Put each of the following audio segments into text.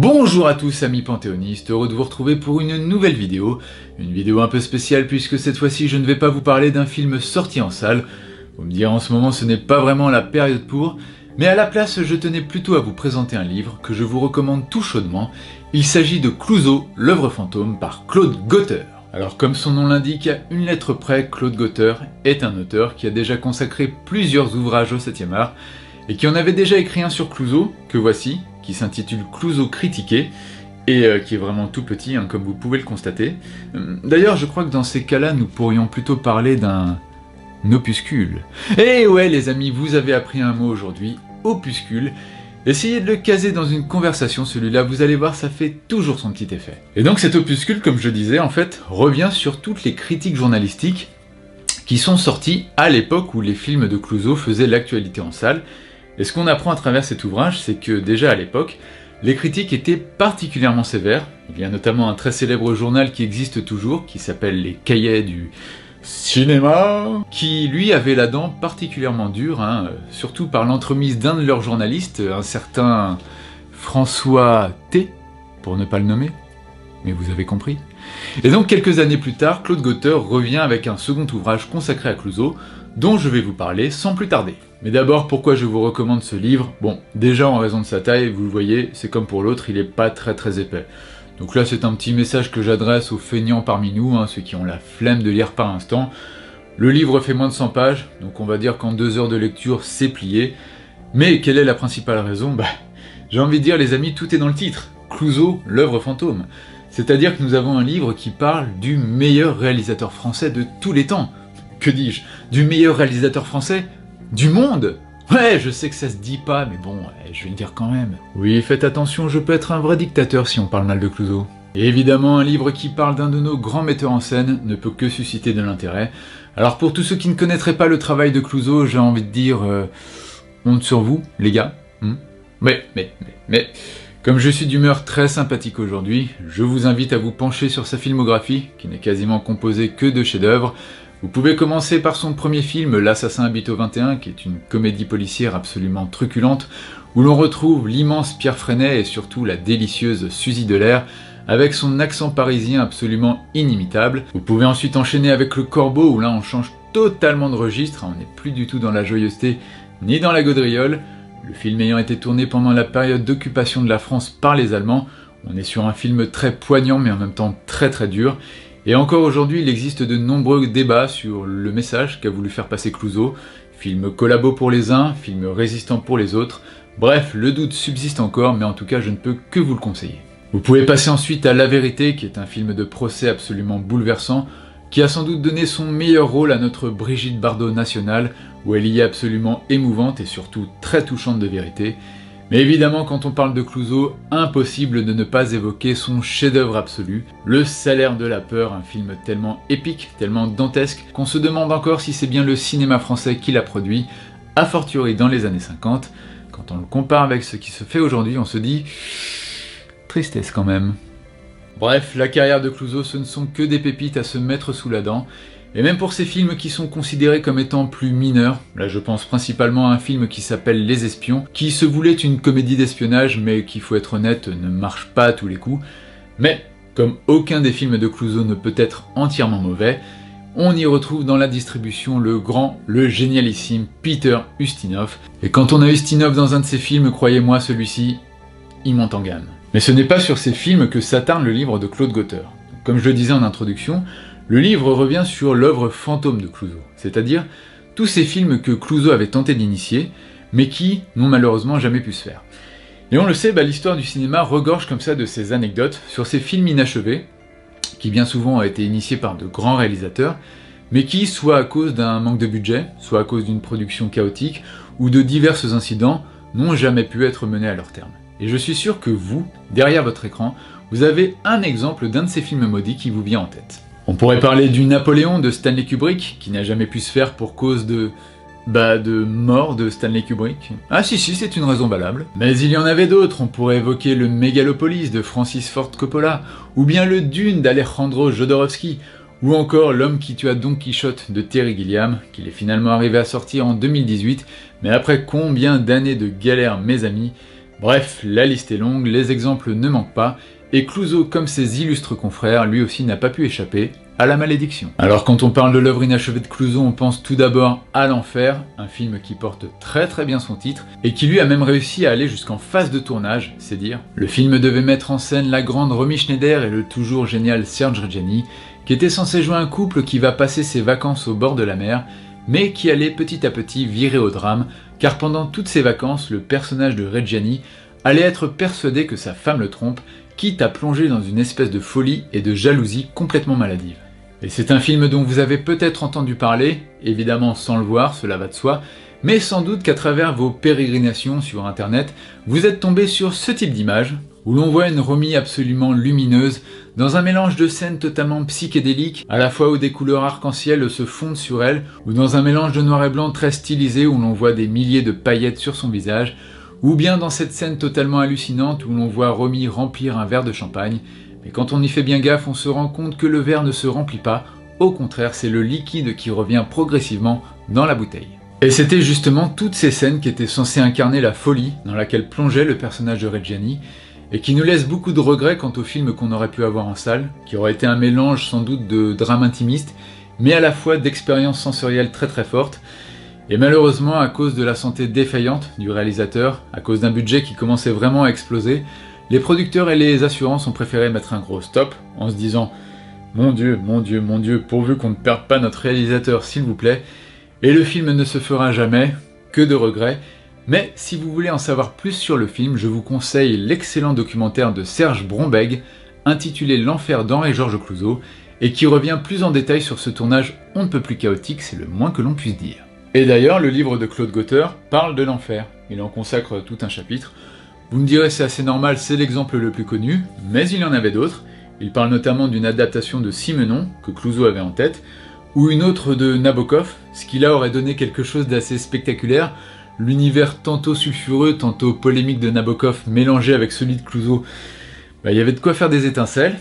Bonjour à tous amis panthéonistes, heureux de vous retrouver pour une nouvelle vidéo. Une vidéo un peu spéciale puisque cette fois-ci je ne vais pas vous parler d'un film sorti en salle. Vous me direz en ce moment ce n'est pas vraiment la période pour, mais à la place je tenais plutôt à vous présenter un livre que je vous recommande tout chaudement. Il s'agit de Clouseau, l'œuvre fantôme par Claude Gauteur. Alors comme son nom l'indique, à une lettre près, Claude Gauteur est un auteur qui a déjà consacré plusieurs ouvrages au 7e art et qui en avait déjà écrit un sur Clouseau, que voici, qui s'intitule Clouseau critiqué, et qui est vraiment tout petit, hein, comme vous pouvez le constater. D'ailleurs, je crois que dans ces cas-là, nous pourrions plutôt parler d'un opuscule. Et ouais les amis, vous avez appris un mot aujourd'hui, opuscule. Essayez de le caser dans une conversation, celui-là, vous allez voir, ça fait toujours son petit effet. Et donc cet opuscule, comme je disais, en fait, revient sur toutes les critiques journalistiques qui sont sorties à l'époque où les films de Clouseau faisaient l'actualité en salle. Et ce qu'on apprend à travers cet ouvrage, c'est que déjà à l'époque, les critiques étaient particulièrement sévères. Il y a notamment un très célèbre journal qui existe toujours, qui s'appelle les Cahiers du cinéma, qui lui avait la dent particulièrement dure, hein, surtout par l'entremise d'un de leurs journalistes, un certain François T, pour ne pas le nommer, mais vous avez compris. Et donc quelques années plus tard, Claude Gauteur revient avec un second ouvrage consacré à Clouseau, dont je vais vous parler sans plus tarder. Mais d'abord, pourquoi je vous recommande ce livre? Bon, déjà en raison de sa taille, vous le voyez, c'est comme pour l'autre, il est pas très épais. Donc là, c'est un petit message que j'adresse aux feignants parmi nous, hein, ceux qui ont la flemme de lire par instant. Le livre fait moins de 100 pages, donc on va dire qu'en 2 heures de lecture, c'est plié. Mais quelle est la principale raison? J'ai envie de dire, les amis, tout est dans le titre. Clouseau, l'œuvre fantôme. C'est-à-dire que nous avons un livre qui parle du meilleur réalisateur français de tous les temps. Que dis-je? Du meilleur réalisateur français du monde! Ouais, je sais que ça se dit pas, mais bon, je vais le dire quand même. Oui, faites attention, je peux être un vrai dictateur si on parle mal de Clouseau. Et évidemment, un livre qui parle d'un de nos grands metteurs en scène ne peut que susciter de l'intérêt. Alors pour tous ceux qui ne connaîtraient pas le travail de Clouseau, j'ai envie de dire... honte sur vous, les gars. Mais... Comme je suis d'humeur très sympathique aujourd'hui, je vous invite à vous pencher sur sa filmographie, qui n'est quasiment composée que de chefs-d'œuvre. Vous pouvez commencer par son premier film, L'Assassin habite au 21, qui est une comédie policière absolument truculente, où l'on retrouve l'immense Pierre Freinet et surtout la délicieuse Suzy Delair, avec son accent parisien absolument inimitable. Vous pouvez ensuite enchaîner avec Le Corbeau, où là on change totalement de registre, on n'est plus du tout dans la joyeuseté ni dans la gaudriole. Le film ayant été tourné pendant la période d'occupation de la France par les Allemands, on est sur un film très poignant mais en même temps très dur. Et encore aujourd'hui, il existe de nombreux débats sur le message qu'a voulu faire passer Clouseau. Film collabo pour les uns, film résistant pour les autres. Bref, le doute subsiste encore, mais en tout cas, je ne peux que vous le conseiller. Vous pouvez passer ensuite à La Vérité, qui est un film de procès absolument bouleversant, qui a sans doute donné son meilleur rôle à notre Brigitte Bardot nationale, où elle y est absolument émouvante et surtout très touchante de vérité. Mais évidemment, quand on parle de Clouseau, impossible de ne pas évoquer son chef-d'œuvre absolu, Le Salaire de la peur, un film tellement épique, tellement dantesque, qu'on se demande encore si c'est bien le cinéma français qui l'a produit, a fortiori dans les années 50. Quand on le compare avec ce qui se fait aujourd'hui, on se dit... tristesse quand même. Bref, la carrière de Clouseau, ce ne sont que des pépites à se mettre sous la dent. Et même pour ces films qui sont considérés comme étant plus mineurs, là je pense principalement à un film qui s'appelle Les Espions, qui se voulait une comédie d'espionnage, mais qui, faut être honnête, ne marche pas à tous les coups. Mais, comme aucun des films de Clouseau ne peut être entièrement mauvais, on y retrouve dans la distribution le grand, le génialissime Peter Ustinov. Et quand on a Ustinov dans un de ses films, croyez-moi, celui-ci, il monte en gamme. Mais ce n'est pas sur ces films que s'attarde le livre de Claude Gauteur. Comme je le disais en introduction, le livre revient sur l'œuvre fantôme de Clouseau, c'est-à-dire tous ces films que Clouseau avait tenté d'initier, mais qui n'ont malheureusement jamais pu se faire. Et on le sait, l'histoire du cinéma regorge comme ça de ces anecdotes sur ces films inachevés, qui bien souvent ont été initiés par de grands réalisateurs, mais qui, soit à cause d'un manque de budget, soit à cause d'une production chaotique, ou de divers incidents, n'ont jamais pu être menés à leur terme. Et je suis sûr que vous, derrière votre écran, vous avez un exemple d'un de ces films maudits qui vous vient en tête. On pourrait parler du Napoléon de Stanley Kubrick, qui n'a jamais pu se faire pour cause de mort de Stanley Kubrick. Ah si, c'est une raison valable. Mais il y en avait d'autres, on pourrait évoquer le Mégalopolis de Francis Ford Coppola, ou bien le Dune d'Alejandro Jodorowsky, ou encore L'homme qui tua Don Quichotte de Terry Gilliam, qu'il est finalement arrivé à sortir en 2018, mais après combien d'années de galère mes amis, Bref, la liste est longue, les exemples ne manquent pas, et Clouzot, comme ses illustres confrères, lui aussi n'a pas pu échapper à la malédiction. Alors quand on parle de l'œuvre inachevée de Clouzot, on pense tout d'abord à L'Enfer, un film qui porte très bien son titre, et qui lui a même réussi à aller jusqu'en phase de tournage, c'est dire. Le film devait mettre en scène la grande Romy Schneider et le toujours génial Serge Reggiani, qui était censé jouer un couple qui va passer ses vacances au bord de la mer, mais qui allait petit à petit virer au drame, car pendant toutes ces vacances, le personnage de Reggiani allait être persuadé que sa femme le trompe, quitte à plonger dans une espèce de folie et de jalousie complètement maladive. Et c'est un film dont vous avez peut-être entendu parler, évidemment sans le voir, cela va de soi, mais sans doute qu'à travers vos pérégrinations sur internet, vous êtes tombé sur ce type d'image, où l'on voit une Romy absolument lumineuse, dans un mélange de scènes totalement psychédéliques, à la fois où des couleurs arc-en-ciel se fondent sur elle, ou dans un mélange de noir et blanc très stylisé où l'on voit des milliers de paillettes sur son visage, ou bien dans cette scène totalement hallucinante où l'on voit Romy remplir un verre de champagne, mais quand on y fait bien gaffe, on se rend compte que le verre ne se remplit pas, au contraire c'est le liquide qui revient progressivement dans la bouteille. Et c'était justement toutes ces scènes qui étaient censées incarner la folie dans laquelle plongeait le personnage de Reggiani, et qui nous laisse beaucoup de regrets quant au film qu'on aurait pu avoir en salle, qui aurait été un mélange sans doute de drame intimiste, mais à la fois d'expériences sensorielles très fortes, et malheureusement à cause de la santé défaillante du réalisateur, à cause d'un budget qui commençait vraiment à exploser, les producteurs et les assurances ont préféré mettre un gros stop, en se disant « Mon Dieu, pourvu qu'on ne perde pas notre réalisateur s'il vous plaît », et le film ne se fera jamais, que de regrets. Mais si vous voulez en savoir plus sur le film, je vous conseille l'excellent documentaire de Serge Brombeg, intitulé L'Enfer d'Henri-Georges Clouzot, et qui revient plus en détail sur ce tournage on ne peut plus chaotique, c'est le moins que l'on puisse dire. Et d'ailleurs, le livre de Claude Gauter parle de l'enfer, il en consacre tout un chapitre. Vous me direz c'est assez normal, c'est l'exemple le plus connu, mais il y en avait d'autres. Il parle notamment d'une adaptation de Simenon, que Clouzot avait en tête, ou une autre de Nabokov, ce qui là aurait donné quelque chose d'assez spectaculaire, l'univers tantôt sulfureux, tantôt polémique de Nabokov mélangé avec celui de Clouzot. Il y avait de quoi faire des étincelles.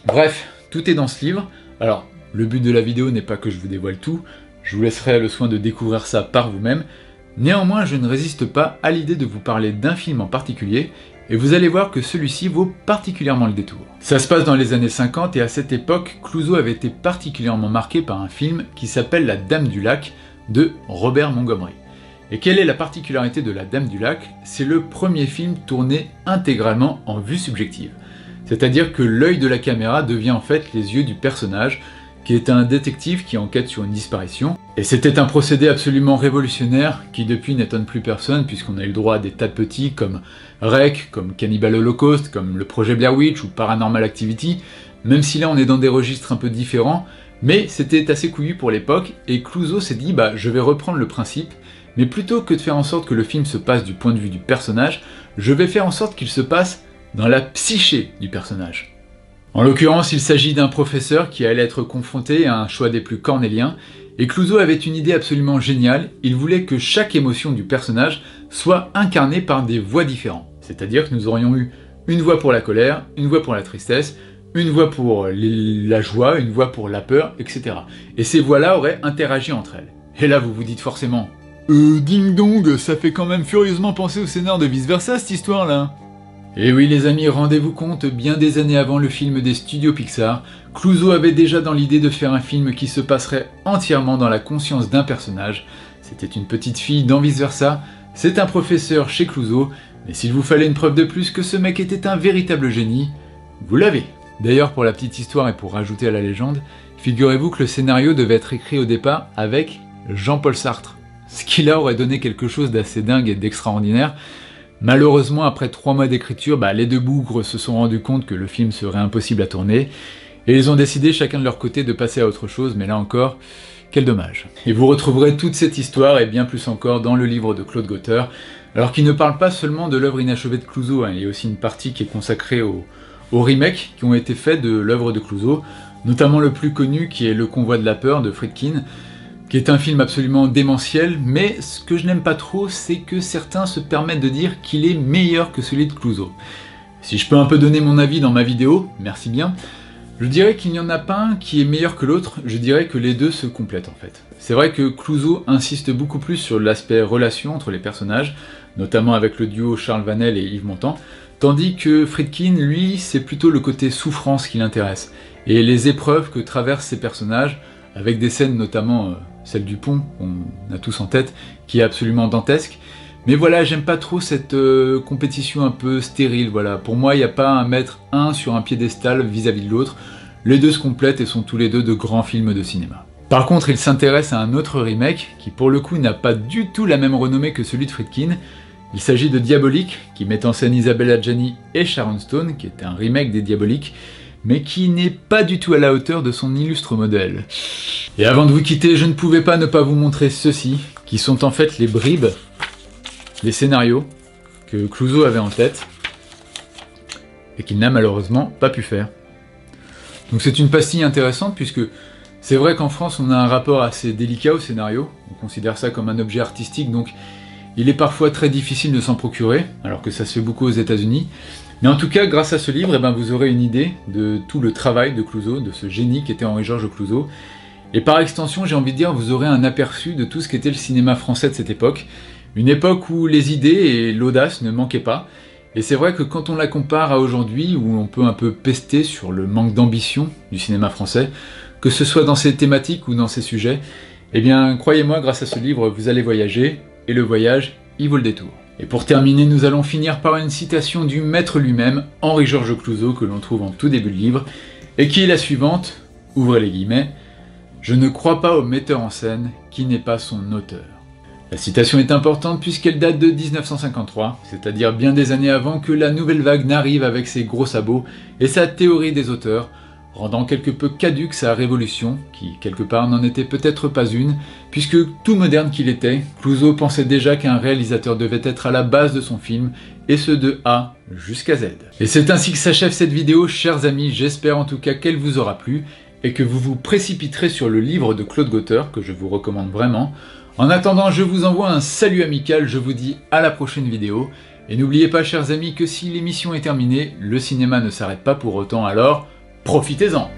Bref, tout est dans ce livre. Alors, le but de la vidéo n'est pas que je vous dévoile tout, je vous laisserai le soin de découvrir ça par vous-même. Néanmoins, je ne résiste pas à l'idée de vous parler d'un film en particulier, et vous allez voir que celui-ci vaut particulièrement le détour. Ça se passe dans les années 50, et à cette époque, Clouzot avait été particulièrement marqué par un film qui s'appelle La Dame du Lac, de Robert Montgomery. Et quelle est la particularité de La Dame du Lac? C'est le premier film tourné intégralement en vue subjective. C'est-à-dire que l'œil de la caméra devient en fait les yeux du personnage, qui est un détective qui enquête sur une disparition. Et c'était un procédé absolument révolutionnaire, qui depuis n'étonne plus personne, puisqu'on a eu le droit à des tas de petits comme Rec, comme Cannibal Holocaust, comme le projet Blair Witch ou Paranormal Activity, même si là on est dans des registres un peu différents, mais c'était assez couillu pour l'époque, et Clouzot s'est dit je vais reprendre le principe, mais plutôt que de faire en sorte que le film se passe du point de vue du personnage, je vais faire en sorte qu'il se passe dans la psyché du personnage. En l'occurrence, il s'agit d'un professeur qui allait être confronté à un choix des plus cornéliens, et Clouzot avait une idée absolument géniale, il voulait que chaque émotion du personnage soit incarnée par des voix différentes. C'est-à-dire que nous aurions eu une voix pour la colère, une voix pour la tristesse, une voix pour la joie, une voix pour la peur, etc. Et ces voix-là auraient interagi entre elles. Et là vous vous dites forcément ding dong, ça fait quand même furieusement penser au scénar de Vice Versa cette histoire-là. Et oui les amis, rendez-vous compte, bien des années avant le film des studios Pixar, Clouzot avait déjà dans l'idée de faire un film qui se passerait entièrement dans la conscience d'un personnage. C'était une petite fille dans Vice Versa, c'est un professeur chez Clouzot, mais s'il vous fallait une preuve de plus que ce mec était un véritable génie, vous l'avez. D'ailleurs pour la petite histoire et pour rajouter à la légende, figurez-vous que le scénario devait être écrit au départ avec Jean-Paul Sartre, ce qui là aurait donné quelque chose d'assez dingue et d'extraordinaire. Malheureusement, après 3 mois d'écriture, les deux bougres se sont rendus compte que le film serait impossible à tourner, et ils ont décidé chacun de leur côté de passer à autre chose, mais là encore, quel dommage. Et vous retrouverez toute cette histoire, et bien plus encore, dans le livre de Claude Gauter, alors qu'il ne parle pas seulement de l'œuvre inachevée de Clouzot, il y a aussi une partie qui est consacrée aux remakes qui ont été faits de l'œuvre de Clouzot, notamment le plus connu qui est Le Convoi de la peur de Friedkin, qui est un film absolument démentiel, mais ce que je n'aime pas trop, c'est que certains se permettent de dire qu'il est meilleur que celui de Clouzot. Si je peux un peu donner mon avis dans ma vidéo, merci bien, je dirais qu'il n'y en a pas un qui est meilleur que l'autre, je dirais que les deux se complètent en fait. C'est vrai que Clouzot insiste beaucoup plus sur l'aspect relation entre les personnages, notamment avec le duo Charles Vanel et Yves Montand, tandis que Friedkin, lui, c'est plutôt le côté souffrance qui l'intéresse, et les épreuves que traversent ces personnages, avec des scènes notamment celle du pont, on a tous en tête, qui est absolument dantesque. Mais voilà, j'aime pas trop cette compétition un peu stérile, voilà. Pour moi, il n'y a pas à mettre un sur un piédestal vis-à-vis de l'autre. Les deux se complètent et sont tous les deux de grands films de cinéma. Par contre, il s'intéresse à un autre remake, qui pour le coup n'a pas du tout la même renommée que celui de Friedkin. Il s'agit de Diabolique, qui met en scène Isabelle Adjani et Sharon Stone, qui est un remake des Diaboliques, mais qui n'est pas du tout à la hauteur de son illustre modèle. Et avant de vous quitter, je ne pouvais pas ne pas vous montrer ceux-ci, qui sont en fait les bribes, les scénarios que Clouzot avait en tête, et qu'il n'a malheureusement pas pu faire. Donc c'est une pastille intéressante, puisque c'est vrai qu'en France on a un rapport assez délicat au scénario, on considère ça comme un objet artistique, donc il est parfois très difficile de s'en procurer, alors que ça se fait beaucoup aux États-Unis. Mais en tout cas, grâce à ce livre, eh ben, vous aurez une idée de tout le travail de Clouzot, de ce génie qu'était Henri-Georges Clouzot. Et par extension, j'ai envie de dire, vous aurez un aperçu de tout ce qu'était le cinéma français de cette époque. Une époque où les idées et l'audace ne manquaient pas. Et c'est vrai que quand on la compare à aujourd'hui, où on peut un peu pester sur le manque d'ambition du cinéma français, que ce soit dans ses thématiques ou dans ses sujets, eh bien, croyez-moi, grâce à ce livre, vous allez voyager, et le voyage, il vaut le détour. Et pour terminer, nous allons finir par une citation du maître lui-même, Henri-Georges Clouzot, que l'on trouve en tout début de livre, et qui est la suivante, ouvrez les guillemets, « Je ne crois pas au metteur en scène qui n'est pas son auteur ». La citation est importante puisqu'elle date de 1953, c'est-à-dire bien des années avant que la nouvelle vague n'arrive avec ses gros sabots et sa théorie des auteurs, rendant quelque peu caduque sa révolution, qui quelque part n'en était peut-être pas une, puisque tout moderne qu'il était, Clouzot pensait déjà qu'un réalisateur devait être à la base de son film, et ce de A jusqu'à Z. Et c'est ainsi que s'achève cette vidéo, chers amis, j'espère en tout cas qu'elle vous aura plu, et que vous vous précipiterez sur le livre de Claude Gauteur, que je vous recommande vraiment. En attendant, je vous envoie un salut amical, je vous dis à la prochaine vidéo, et n'oubliez pas, chers amis, que si l'émission est terminée, le cinéma ne s'arrête pas pour autant, alors profitez-en!